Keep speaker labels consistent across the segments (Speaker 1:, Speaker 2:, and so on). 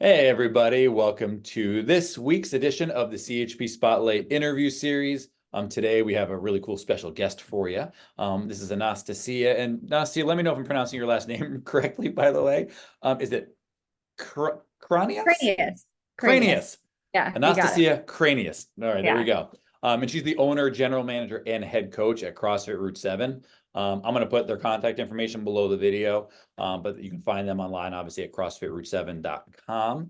Speaker 1: Hey, everybody. Welcome to this week's edition of the CHP Spotlight interview series. Today, we have a really cool special guest for you. This is Anastasia. And Anastasia, let me know if I'm pronouncing your last name correctly, by the way. Is it Kranias?
Speaker 2: Cranias. Cranias.
Speaker 1: Kranias.
Speaker 2: Yeah, you got it.
Speaker 1: Anastasia Kranias. All right, there we
Speaker 2: Yeah.
Speaker 1: go. And she's the owner, general manager, and head coach at CrossFit Route 7. I'm going to put their contact information below the video, but you can find them online, obviously, at CrossFitRoute7.com.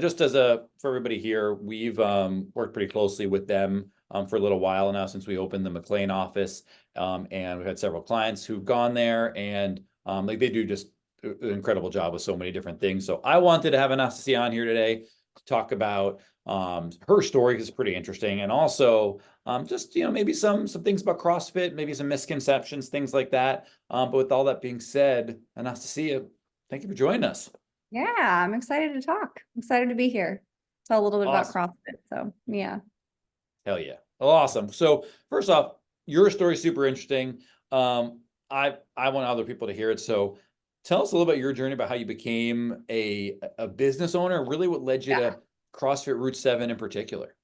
Speaker 1: Just for everybody here, we've worked pretty closely with them for a little while now since we opened the McLean office. And we've had several clients who've gone there and like they do just an incredible job with so many different things. So I wanted to have Anastasia on here today to talk about her story because it's pretty interesting, and also just maybe some things about CrossFit, maybe some misconceptions, things like that. But with all that being said, Anastasia, thank you for joining us.
Speaker 2: Yeah, I'm excited to talk. I'm excited to be here. Tell a little bit about
Speaker 1: Awesome.
Speaker 2: CrossFit. So yeah.
Speaker 1: Hell yeah. Well, awesome. So first off, your story is super interesting. I want other people to hear it. So tell us a little about your journey about how you became a business owner, really what led you
Speaker 2: Yeah.
Speaker 1: to CrossFit Route 7 in particular.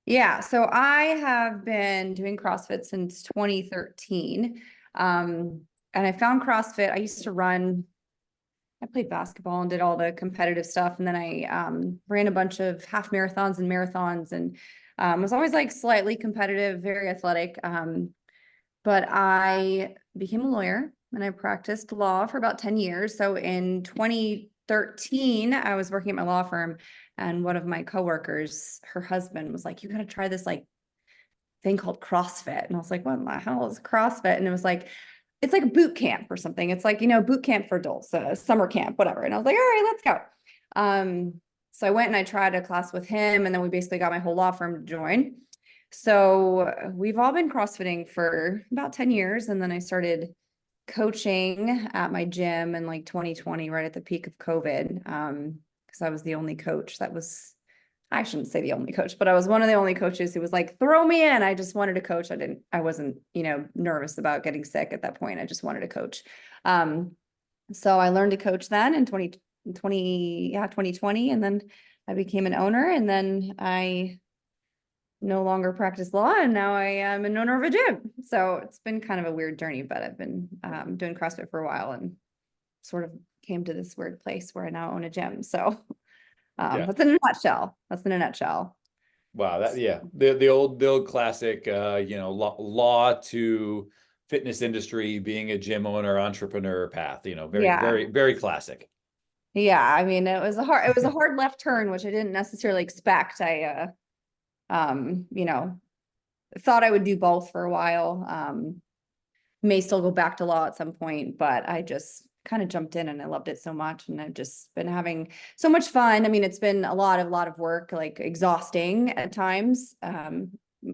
Speaker 2: Yeah. So I have been doing CrossFit since 2013. And I found CrossFit. I used to run, I played basketball and did all the competitive stuff. And then I ran a bunch of half marathons and marathons and was always like slightly competitive, very athletic. But I became a lawyer and I practiced law for about 10 years. So in 2013, I was working at my law firm, and one of my coworkers, her husband was like, you got to try this like thing called CrossFit. And I was like, what the hell is CrossFit? And it was like, it's like a boot camp or something. It's like, boot camp for adults, summer camp, whatever. And I was like, all right, let's go. So I went and I tried a class with him, and then we basically got my whole law firm to join. So we've all been CrossFitting for about 10 years. And then I started coaching at my gym in like 2020, right at the peak of COVID. Because I was the only coach I shouldn't say the only coach, but I was one of the only coaches who was like, throw me in. I just wanted to coach. I wasn't, nervous about getting sick at that point. I just wanted to coach. So I learned to coach then in 2020. And then I became an owner, and then I no longer practice law, and now I am an owner of a gym. So it's been kind of a weird journey, but I've been doing CrossFit for a while and sort of came to this weird place where I now own a gym. So
Speaker 1: Yeah.
Speaker 2: that's in a nutshell. That's in a nutshell.
Speaker 1: Wow. Yeah. The old classic, law to fitness industry, being a gym owner, entrepreneur path, very,
Speaker 2: Yeah.
Speaker 1: very, very classic.
Speaker 2: Yeah. I mean, it was a hard left turn, which I didn't necessarily expect. I, thought I would do both for a while. May still go back to law at some point, but I just kind of jumped in and I loved it so much. And I've just been having so much fun. I mean, it's been a lot of work, like exhausting at times,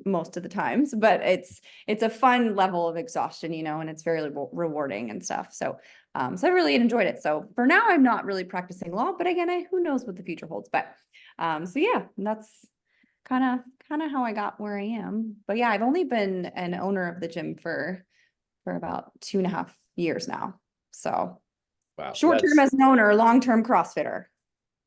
Speaker 2: most of the times, but it's a fun level of exhaustion, and it's very rewarding and stuff. So I really enjoyed it. So for now, I'm not really practicing law, but again, who knows what the future holds. But so yeah, that's kind of how I got where I am. But yeah, I've only been an owner of the gym for about 2.5 years now. So
Speaker 1: Wow.
Speaker 2: short term as an owner, long term CrossFitter.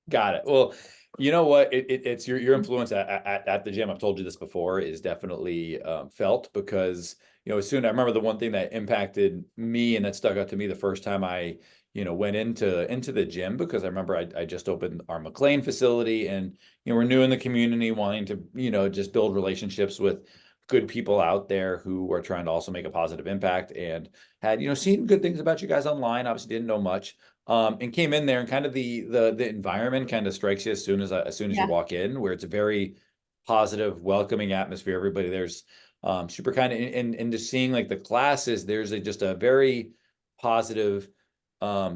Speaker 1: Got it. Well, you know what? It's your influence at the gym. I've told you this before, is definitely felt because, as soon I remember the one thing that impacted me and that stuck out to me the first time I, went into the gym, because I remember I just opened our McLean facility, and, we're new in the community, wanting to, just build relationships with good people out there who are trying to also make a positive impact, and had, seen good things about you guys online. Obviously didn't know much. And came in there, and kind of the environment kind of strikes you as soon as you
Speaker 2: Yeah.
Speaker 1: walk in, where it's a very positive, welcoming atmosphere. Everybody there's super kind of, and just seeing like the classes, there's just a very positive,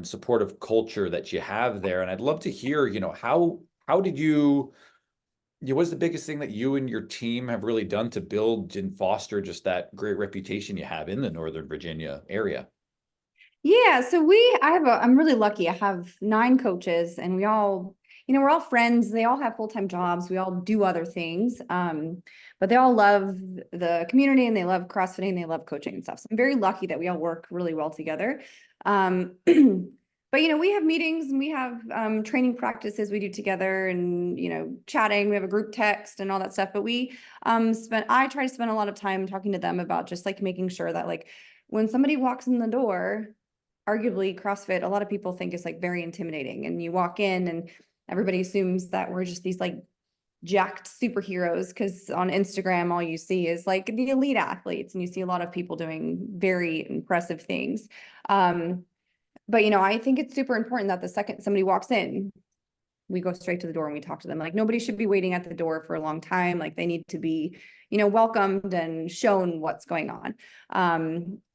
Speaker 1: supportive culture that you have there. And I'd love to hear, how did you, what's the biggest thing that you and your team have really done to build and foster just that great reputation you have in the Northern Virginia area?
Speaker 2: Yeah. So I'm really lucky. I have 9 coaches, and we all, we're all friends. They all have full-time jobs. We all do other things. But they all love the community, and they love CrossFitting, and they love coaching and stuff. So I'm very lucky that we all work really well together. But, you know, we have meetings and we have training practices we do together and, you know, chatting, we have a group text and all that stuff. But I try to spend a lot of time talking to them about just like making sure that like when somebody walks in the door, arguably CrossFit, a lot of people think it's like very intimidating, and you walk in and everybody assumes that we're just these like jacked superheroes, because on Instagram all you see is like the elite athletes and you see a lot of people doing very impressive things. But you know, I think it's super important that the second somebody walks in, we go straight to the door and we talk to them. Like nobody should be waiting at the door for a long time. Like they need to be, you know, welcomed and shown what's going on.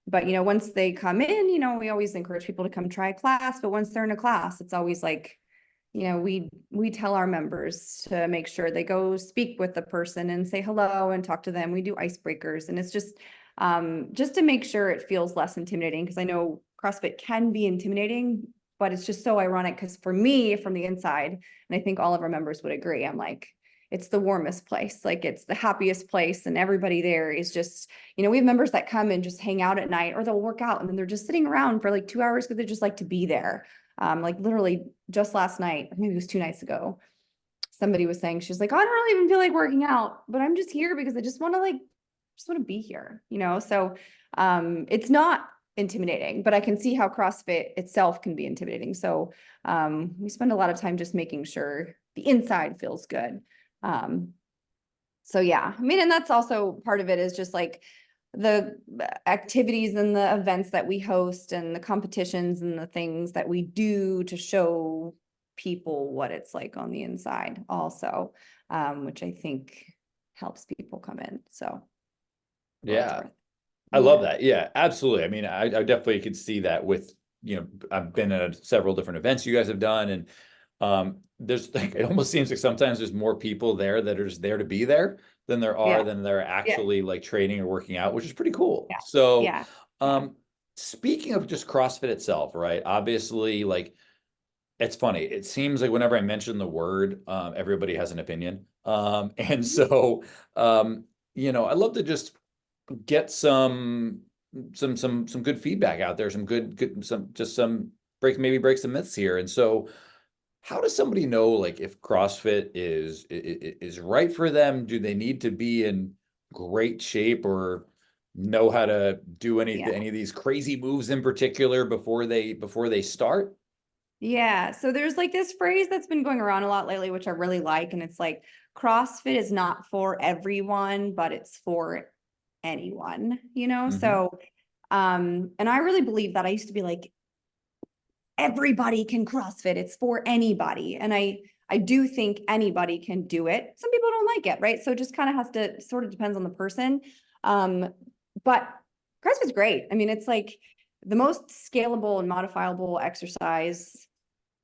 Speaker 2: But you know, once they come in, you know, we always encourage people to come try a class. But once they're in a class, it's always like, you know, we tell our members to make sure they go speak with the person and say hello and talk to them. We do icebreakers, and it's just to make sure it feels less intimidating, because I know CrossFit can be intimidating, but it's just so ironic because for me, from the inside, and I think all of our members would agree, I'm like, it's the warmest place, like it's the happiest place, and everybody there is just, you know, we have members that come and just hang out at night, or they'll work out and then they're just sitting around for like 2 hours because they just like to be there. Like literally just last night, or maybe it was 2 nights ago, somebody was saying, she's like, oh, I don't really even feel like working out, but I'm just here because I just want to be here, you know? So it's not intimidating, but I can see how CrossFit itself can be intimidating. So we spend a lot of time just making sure the inside feels good. So yeah, I mean, and that's also part of it, is just like the activities and the events that we host and the competitions and the things that we do to show people what it's like on the inside also, which I think helps people come in. So
Speaker 1: Yeah. I love that. Yeah, absolutely. I mean, I definitely could see that with, you know, I've been at several different events you guys have done, and there's like, it almost seems like sometimes there's more people there that are just there to be there than there are
Speaker 2: Yeah.
Speaker 1: actually like training or working out, which is pretty cool.
Speaker 2: Yeah.
Speaker 1: So,
Speaker 2: Yeah.
Speaker 1: speaking of just CrossFit itself, right? Obviously, like it's funny. It seems like whenever I mention the word, everybody has an opinion. And so, you know, I love to just get some good feedback out there, some good some break some myths here. And so how does somebody know like if CrossFit is right for them? Do they need to be in great shape or know how to do
Speaker 2: Yeah.
Speaker 1: any of these crazy moves in particular before they start?
Speaker 2: Yeah. So there's like this phrase that's been going around a lot lately, which I really like. And it's like, CrossFit is not for everyone, but it's for anyone, you know?
Speaker 1: Hmm.
Speaker 2: So, and I really believe that. I used to be like, everybody can CrossFit. It's for anybody. And I do think anybody can do it. Some people don't like it, right? So it just kind of has to, sort of depends on the person. But CrossFit's great. I mean, it's like the most scalable and modifiable exercise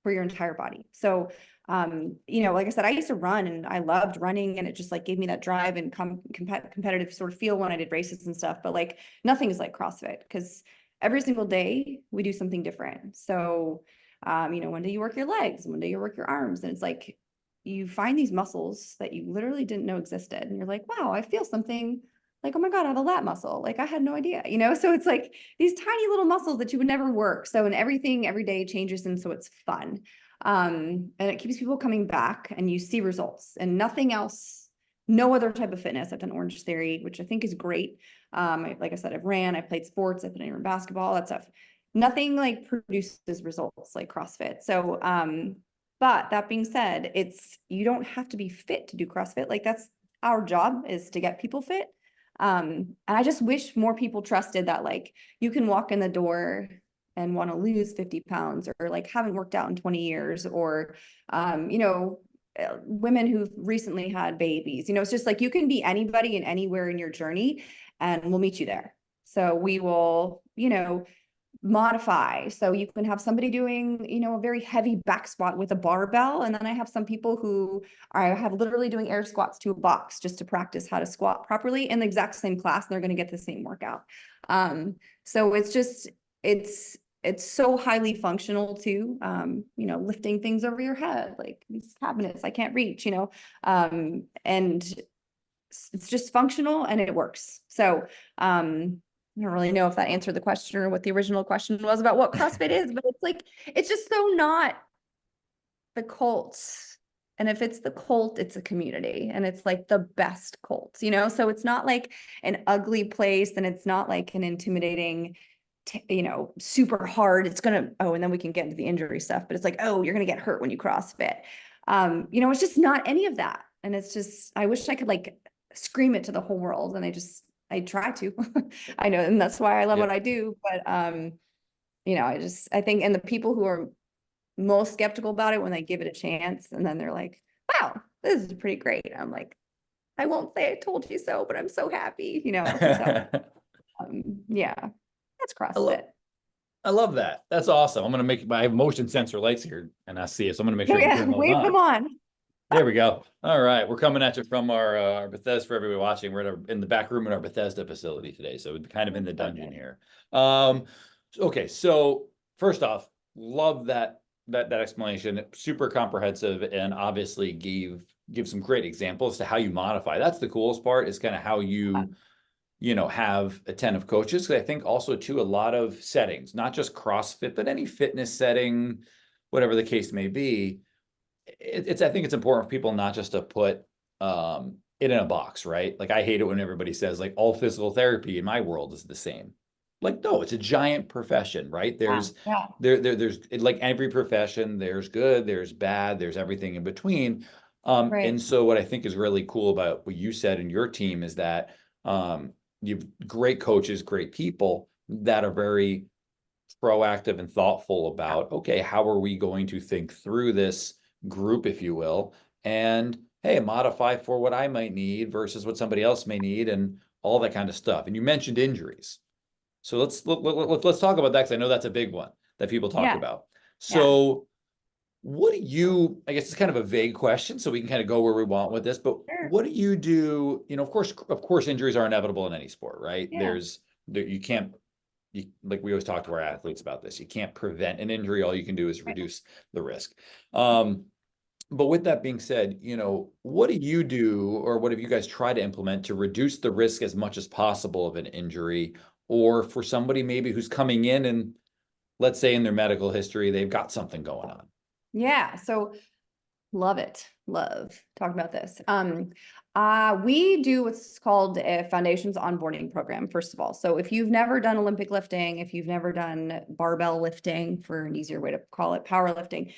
Speaker 2: for your entire body. So, you know, like I said, I used to run and I loved running, and it just like gave me that drive and competitive sort of feel when I did races and stuff. But like nothing is like CrossFit, because every single day we do something different. So, you know, one day you work your legs, one day you work your arms, and it's like you find these muscles that you literally didn't know existed. And you're like, wow, I feel something like, oh my God, I have a lat muscle. Like I had no idea, you know? So it's like these tiny little muscles that you would never work. So, and everything every day changes. And so it's fun. And it keeps people coming back, and you see results, and nothing else, no other type of fitness. I've done Orange Theory, which I think is great. Like I said, I've ran, I played sports, I've been in basketball, that stuff. Nothing like produces results like CrossFit. So, but that being said, you don't have to be fit to do CrossFit. Like that's our job, is to get people fit. And I just wish more people trusted that like you can walk in the door and want to lose 50 pounds, or like haven't worked out in 20 years, or you know, women who've recently had babies. You know, it's just like you can be anybody and anywhere in your journey, and we'll meet you there. So we will, you know, modify. So you can have somebody doing, you know, a very heavy back squat with a barbell. And then I have some people who have literally doing air squats to a box just to practice how to squat properly in the exact same class. And they're going to get the same workout. So it's just, it's so highly functional too. You know, lifting things over your head, like these cabinets I can't reach, you know, and it's just functional and it works. So, I don't really know if that answered the question or what the original question was about what CrossFit is, but it's like, it's just so not the cult. And if it's the cult, it's a community and it's like the best cult, you know? So it's not like an ugly place and it's not like an intimidating, you know, super hard. It's gonna, oh, and then we can get into the injury stuff, but it's like, oh, you're gonna get hurt when you CrossFit. You know, it's just not any of that. And it's just, I wish I could like scream it to the whole world. And I try to, I know, and that's why I love what I do. But, you know, I think, and the people who are most skeptical about it when they give it a chance, and then they're like, wow, this is pretty great. I'm like, I won't say I told you so, but I'm so happy, you know? So, yeah, that's CrossFit.
Speaker 1: I love that. That's awesome. I'm going to make my motion sensor lights here and I see it. So I'm going to make
Speaker 2: Oh
Speaker 1: sure to
Speaker 2: yeah,
Speaker 1: turn those
Speaker 2: wave
Speaker 1: on.
Speaker 2: them on.
Speaker 1: There we go. All right. We're coming at you from our Bethesda for everybody watching. We're in the back room in our Bethesda facility today. So we're kind of in the dungeon here. Okay. So first off, love that explanation. Super comprehensive and obviously give some great examples to how you modify. That's the coolest part, is kind of how you have attentive coaches. Because I think also too, a lot of settings, not just CrossFit, but any fitness setting, whatever the case may be, I think it's important for people not just to put it in a box, right? Like I hate it when everybody says like all physical therapy in my world is the same. Like, no, it's a giant profession, right? There's like every profession, there's good, there's bad, there's everything in between. And so what I think is really cool about what you said in your team is that you've great coaches, great people that are very proactive and thoughtful about, okay, how are we going to think through this group, if you will, and hey, modify for what I might need versus what somebody else may need and all that kind of stuff. And you mentioned injuries. So let's talk about that, because I know that's a big one that people talk about. So what do you, I guess it's kind of a vague question, so we can kind of go where we want with this, but what do you do? Of course, injuries are inevitable in any sport, right? You can't, like we always talk to our athletes about this. You can't prevent an injury. All you can do is reduce the risk. But with that being said, what do you do, or what have you guys tried to implement to reduce the risk as much as possible of an injury, or for somebody maybe who's coming in and let's say in their medical history, they've got something going on?
Speaker 2: Yeah. So love it. Love talking about this. We do what's called a foundations onboarding program, first of all. So if you've never done Olympic lifting, if you've never done barbell lifting, for an easier way to call it, powerlifting,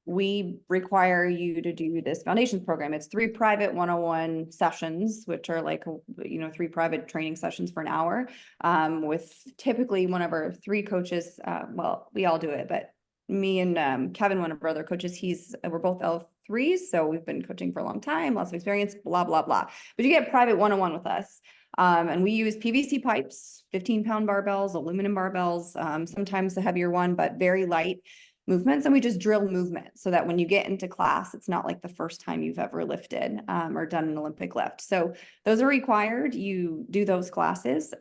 Speaker 2: we require you to do this foundations program. It's 3 private 101 sessions, which are like, 3 private training sessions for an hour, with typically one of our 3 coaches. Well, we all do it, but me and Kevin, one of our other coaches, we're both L3s, so we've been coaching for a long time, lots of experience, blah, blah, blah. But you get private 101 with us. And we use PVC pipes, 15-pound barbells, aluminum barbells, sometimes the heavier one, but very light movements. And we just drill movement so that when you get into class, it's not like the first time you've ever lifted or done an Olympic lift. So those are required. You do those classes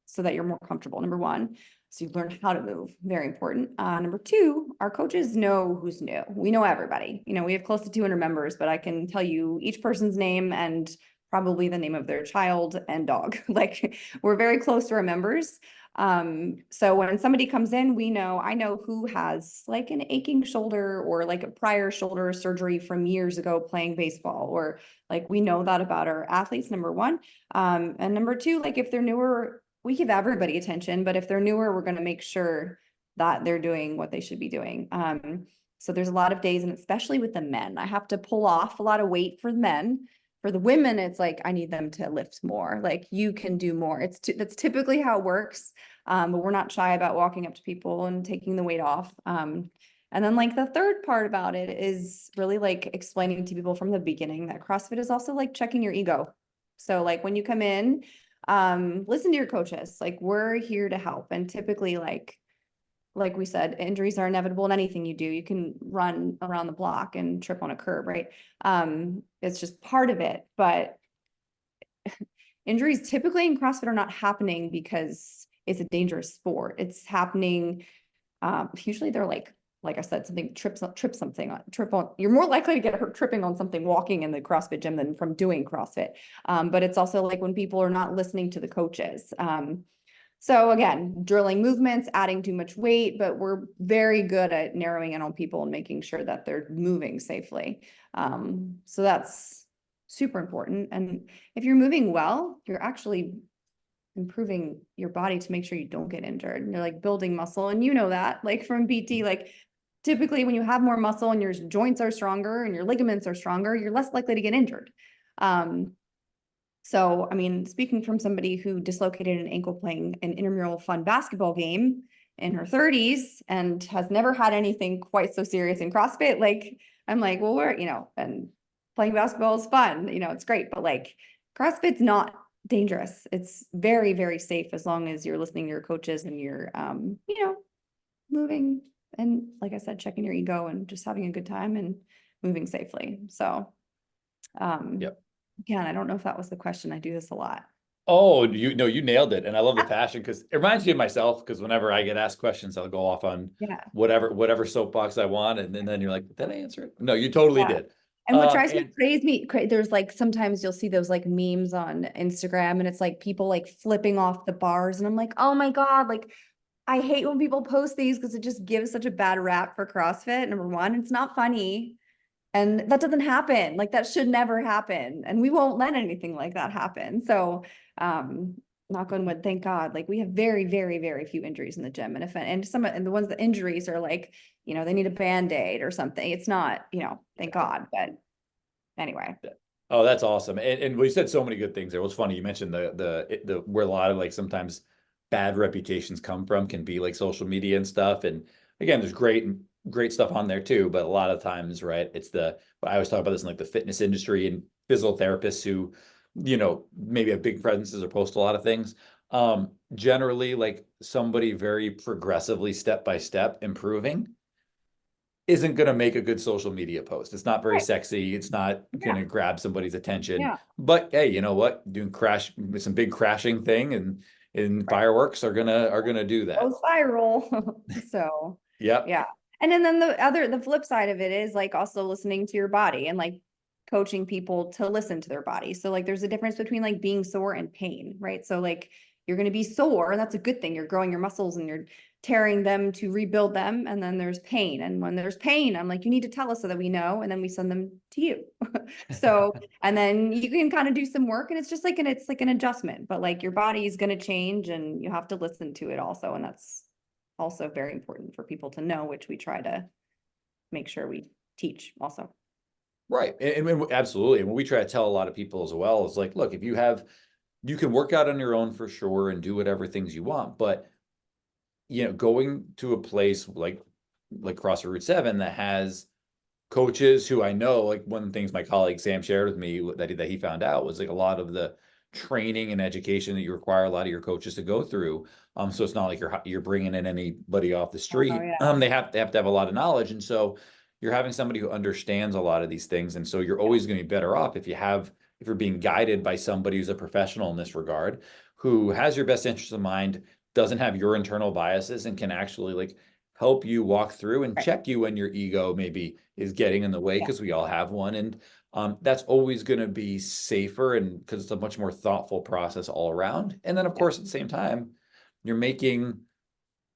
Speaker 2: so that you're more comfortable, number one. So you learn how to move, very important. Number 2, our coaches know who's new. We know everybody. We have close to 200 members, but I can tell you each person's name and probably the name of their child and dog. Like, we're very close to our members. So when somebody comes in, I know who has like an aching shoulder or like a prior shoulder surgery from years ago playing baseball, or like we know that about our athletes, number 1. And number 2, like if they're newer, we give everybody attention, but if they're newer, we're going to make sure that they're doing what they should be doing. So there's a lot of days, and especially with the men, I have to pull off a lot of weight for the men. For the women, it's like, I need them to lift more. Like, you can do more. That's typically how it works. But we're not shy about walking up to people and taking the weight off. And then like the third part about it is really like explaining to people from the beginning that CrossFit is also like checking your ego. So like when you come in, listen to your coaches. Like, we're here to help. And typically, like we said, injuries are inevitable in anything you do. You can run around the block and trip on a curb, right? It's just part of it. But injuries typically in CrossFit are not happening because it's a dangerous sport. It's happening, usually they're like like I said, something you're more likely to get hurt tripping on something walking in the CrossFit gym than from doing CrossFit. But it's also like when people are not listening to the coaches. So again, drilling movements, adding too much weight, but we're very good at narrowing in on people and making sure that they're moving safely. So that's super important. And if you're moving well, you're actually improving your body to make sure you don't get injured. And you're like building muscle. And you know that, like from PT, like typically when you have more muscle and your joints are stronger and your ligaments are stronger, you're less likely to get injured. So, I mean, speaking from somebody who dislocated an ankle playing an intramural fun basketball game in her 30s and has never had anything quite so serious in CrossFit, like, I'm like, well, and playing basketball is fun, it's great, but like CrossFit's not dangerous. It's very, very safe as long as you're listening to your coaches and you're, moving and, like I said, checking your ego and just having a good time and moving safely. So,
Speaker 1: Yep.
Speaker 2: again, I don't know if that was the question. I do this a lot.
Speaker 1: Oh, you know, you nailed it. And I love the passion because it reminds me of myself, because whenever I get asked questions, I'll go off on
Speaker 2: Yeah.
Speaker 1: whatever soapbox I want. And then you're like, did I answer it? No, you totally
Speaker 2: Yeah.
Speaker 1: did.
Speaker 2: And what tries to
Speaker 1: And
Speaker 2: praise me, there's like sometimes you'll see those like memes on Instagram and it's like people like flipping off the bars. And I'm like, oh my God, like I hate when people post these because it just gives such a bad rap for CrossFit. Number one, it's not funny. And that doesn't happen. Like that should never happen. And we won't let anything like that happen. So, knock on wood, thank God. Like we have very, very, very few injuries in the gym. And the ones that injuries are like, they need a Band-Aid or something. It's not, thank God. But anyway.
Speaker 1: oh, that's awesome. And we said so many good things there. It was funny. You mentioned the where a lot of like sometimes bad reputations come from can be like social media and stuff. And again, there's great stuff on there too. But a lot of times, right, I always talk about this in like the fitness industry and physical therapists who, maybe have big presences or post a lot of things. Generally like somebody very progressively step by step improving isn't going to make a good social media post. It's not very
Speaker 2: Right.
Speaker 1: sexy. It's not going to grab somebody's attention.
Speaker 2: Yeah.
Speaker 1: But hey, you know what? Doing some big crashing thing and
Speaker 2: Right.
Speaker 1: fireworks are gonna do that.
Speaker 2: Goes viral. So
Speaker 1: Yep.
Speaker 2: yeah. And then the flip side of it is like also listening to your body and like coaching people to listen to their body. So like there's a difference between like being sore and pain, right? So like you're going to be sore and that's a good thing. You're growing your muscles and you're tearing them to rebuild them. And then there's pain. And when there's pain, I'm like, you need to tell us so that we know. And then we send them to you. So, and then you can kind of do some work and it's just like, it's like an adjustment, but like your body is going to change and you have to listen to it also. And that's also very important for people to know, which we try to make sure we teach also.
Speaker 1: Right. And absolutely. And what we try to tell a lot of people as well is like, look, if you can work out on your own for sure and do whatever things you want, but going to a place like CrossFit Route 7 that has coaches who I know, like one of the things my colleague Sam shared with me that he found out was like a lot of the training and education that you require a lot of your coaches to go through. So it's not like you're bringing in anybody off the street.
Speaker 2: Yeah.
Speaker 1: They have to have a lot of knowledge, and so you're having somebody who understands a lot of these things, and so you're always going to be better off if you're being guided by somebody who's a professional in this regard, who has your best interest in mind, doesn't have your internal biases, and can actually like help you walk through and check you when your ego maybe is getting in the way, because we all have one. And that's always going to be safer, and because it's a much more thoughtful process all around. And then of course, at the same time, you're making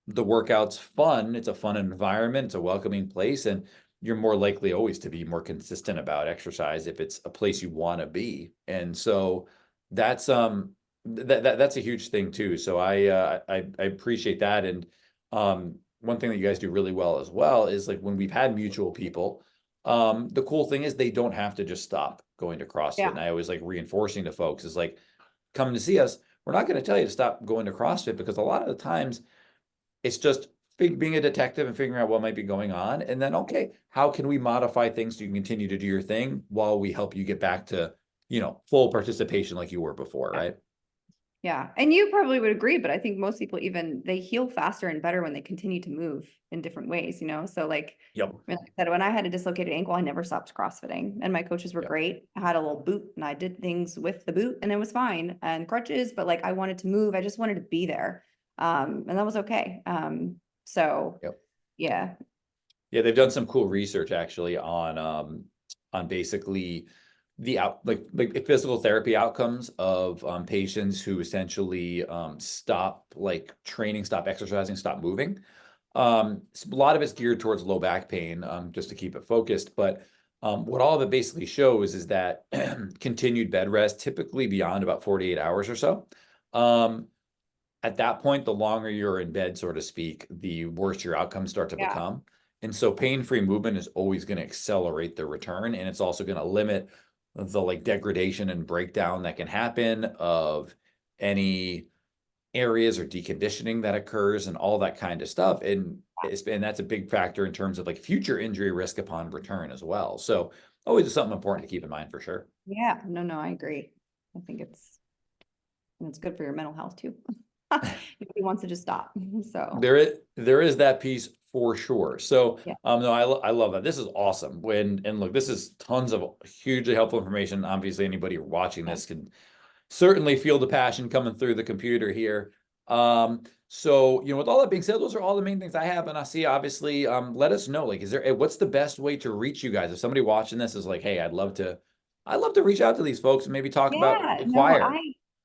Speaker 1: the workouts fun. It's a fun environment. It's a welcoming place. And you're more likely always to be more consistent about exercise if it's a place you want to be. And so that's that's a huge thing too. So I appreciate that. And one thing that you guys do really well as well is like when we've had mutual people, the cool thing is they don't have to just stop going to CrossFit. And I always like reinforcing to folks is like, come to see us. We're not going to tell you to stop going to CrossFit, because a lot of the times it's just being a detective and figuring out what might be going on. And then, okay, how can we modify things so you can continue to do your thing while we help you get back to, full participation like you were before, right?
Speaker 2: Yeah. And you probably would agree, but I think most people they heal faster and better when they continue to move in different ways, So like,
Speaker 1: Yep.
Speaker 2: like I said, when I had a dislocated ankle, I never stopped CrossFitting and my coaches were great. I had a little boot and I did things with the boot and it was fine, and crutches, but like I wanted to move. I just wanted to be there. And that was okay. So yeah.
Speaker 1: Yeah, they've done some cool research actually on basically like physical therapy outcomes of patients who essentially stop like training, stop exercising, stop moving. A lot of it's geared towards low back pain, just to keep it focused. But what all of it basically shows is that continued bed rest, typically beyond about 48 hours or so. Um, at that point, the longer you're in bed, so to speak, the worse your outcomes start to
Speaker 2: Yeah.
Speaker 1: become. And so pain-free movement is always going to accelerate the return, and it's also going to limit the like degradation and breakdown that can happen of any areas or deconditioning that occurs and all that kind of stuff. And that's a big factor in terms of like future injury risk upon return as well. So always something important to keep in mind for sure.
Speaker 2: Yeah, no, I agree. I think it's good for your mental health too. He wants to just stop. So
Speaker 1: There is that piece for sure. So
Speaker 2: yeah,
Speaker 1: no, I love that. This is awesome. And look, this is tons of hugely helpful information. Obviously, anybody watching
Speaker 2: yeah,
Speaker 1: this can certainly feel the passion coming through the computer here. So with all that being said, those are all the main things I have. And I see, obviously, let us know, like, what's the best way to reach you guys? If somebody watching this is like, hey, I'd love to reach out to these folks and maybe talk about
Speaker 2: yeah. No,
Speaker 1: acquire.
Speaker 2: I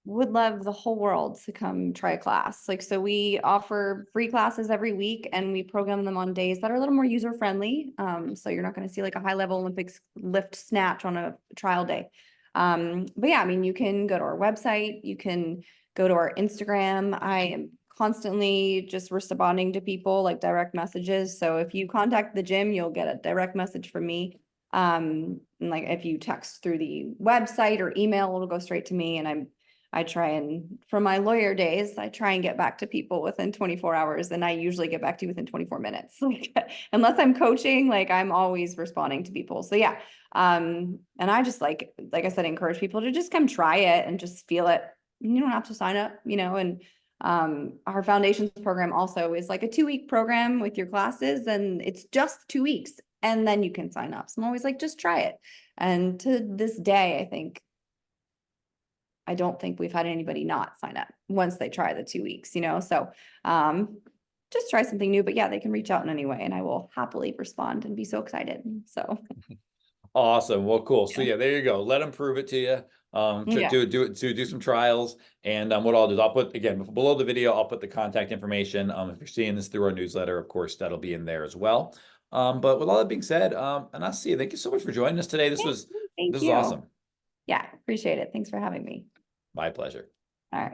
Speaker 2: would love the whole world to come try a class. Like, so we offer free classes every week, and we program them on days that are a little more user friendly. So you're not going to see like a high level Olympics lift snatch on a trial day. But yeah, I mean, you can go to our website, you can go to our Instagram. I am constantly just responding to people like direct messages. So if you contact the gym, you'll get a direct message from me. And like if you text through the website or email, it'll go straight to me. And I try and from my lawyer days, I try and get back to people within 24 hours, and I usually get back to you within 24 minutes. Like unless I'm coaching, like I'm always responding to people. So yeah. And I just like I said, encourage people to just come try it and just feel it. You don't have to sign up, and our foundations program also is like a 2-week program with your classes, and it's just 2 weeks, and then you can sign up. So I'm always like, just try it. And to this day, I don't think we've had anybody not sign up once they try the 2 weeks, so just try something new. But yeah, they can reach out in any way, and I will happily respond and be so excited. So
Speaker 1: Awesome. Well, cool. So
Speaker 2: yeah.
Speaker 1: yeah, there you go. Let them prove it to you.
Speaker 2: Yeah.
Speaker 1: Do some trials. And what I'll do is I'll put again below the video, I'll put the contact information. If you're seeing this through our newsletter, of course, that'll be in there as well. But with all that being said, Anastasia, thank you so much for joining us today. This
Speaker 2: Thank
Speaker 1: was
Speaker 2: thank
Speaker 1: this is
Speaker 2: you.
Speaker 1: awesome.
Speaker 2: Yeah, appreciate it. Thanks for having me.
Speaker 1: My pleasure.
Speaker 2: All right.